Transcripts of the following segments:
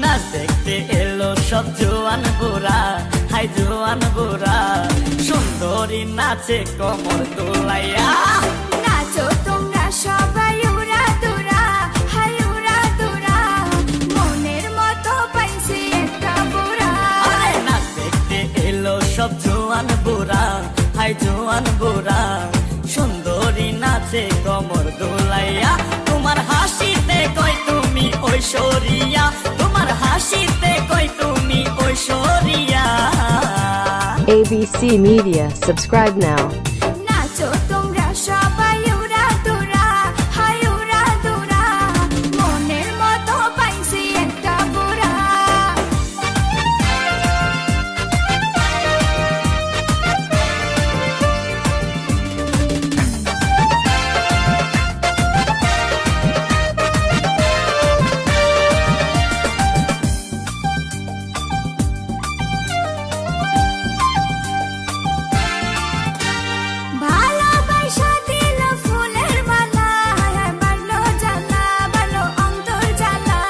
নাচ দেখতে এলো সব জোয়ান বুড়া, হাই জোয়ান বুড়া, সুন্দরী নাচে কোমর দোলাইয়া। নাচো তোমরা সবাই উড়া দুরা, হাই উড়া দুরা, মনের মতো পাইছি একটা বুড়া। নাচ দেখতে এলো সব জোয়ান বুড়া, হাই জোয়ান বুড়া, সুন্দরী নাচে কোমর দোলাইয়া। তোমার হাসিতে কই তুমি ঐশ্বরিয়া, তোমার হাসিতে কই তুমি Aishwarya. ABC Media, subscribe now. নাচো তোমরা সবাই উড়া দুরা, হাই উড়া দুরা, মনের মতো পাইছি একটা বুড়া। ভালোবাসা দিল ফুলের মালা, বাড়লো জ্বালা, বাড়লো অন্তর জ্বালা।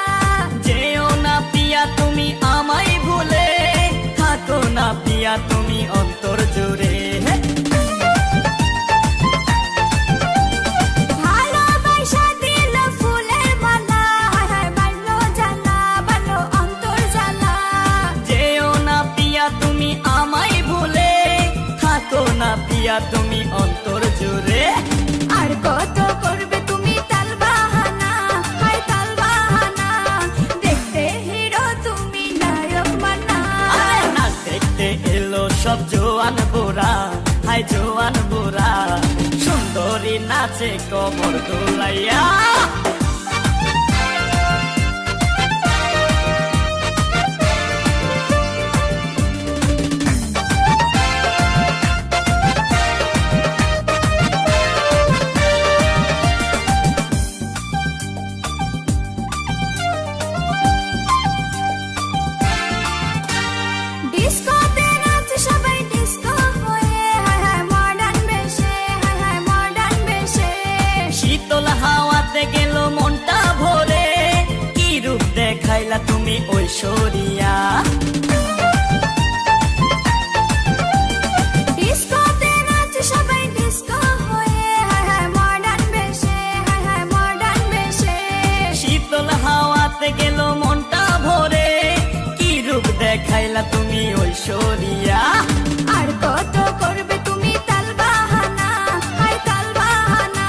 যেও না পিয়া তুমি আমায় ভুলে, থাকো না পিয়া তুমি অন্তর জুড়ে। ভালোবাসা দিল ফুলের মালা, বাড়লো জ্বালা, বাড়লো অন্তর জ্বালা। যেও না পিয়া তুমি আমায় ভুলে, থাকো না পিয়া তুমি অন্তর জুড়ে। আর কত করবে তুমি তাল বাহানা, হাই তাল বাহানা, দেখতে হিরো তুমি নায়ক মানা। নাচ দেখতে এলো সব জোয়ান বুড়া, হাই জোয়ান বুড়া, সুন্দরী নাচে কোমর দোলাইয়া। ডিস্কোতে নাচে সবাই ডিস্কো হয়ে, মডার্ন বেশে, মডার্ন বেশে। শীতল হাওয়াতে গেল মনটা ভরে, কি রূপ দেখাইলা তুমি ঐশ্বরিয়া। ডিস্কোতে নাচে সবাই ডিস্কো হয়ে, মডার্ন বেশে, মডার্ন বেশে। শীতল হাওয়াতে গেল মনটা ভরে, কি রূপ দেখাইলা তুমি ঐশ্বরিয়া। আর কত করবে তুমি তাল বাহানা, হাই তাল বাহানা,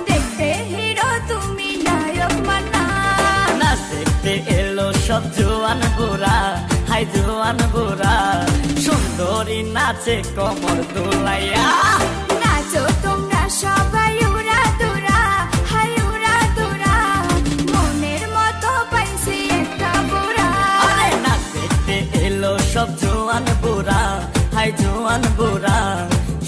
দেখতে হিরো তুমি নায়ক মানা। নাচ দেখতে এলো সব জোয়ান বুড়া, হাই জোয়ান বুড়া, সুন্দরী নাচে কোমর দোলাইয়া। নাচো তোমরা সবাই উড়া দুরা, হাই উড়া দুরা, মনের মতো পাইছি একটা বুড়া। নাচ দেখতে এলো সব জোয়ান বুড়া, হাই জোয়ান বুড়া,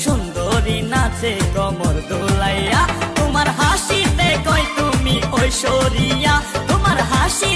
সুন্দরী নাচে কোমর দোলাইয়া। তোমার হাসিতে কই তুমি ঐশ্বরিয়া, তোমার হাসি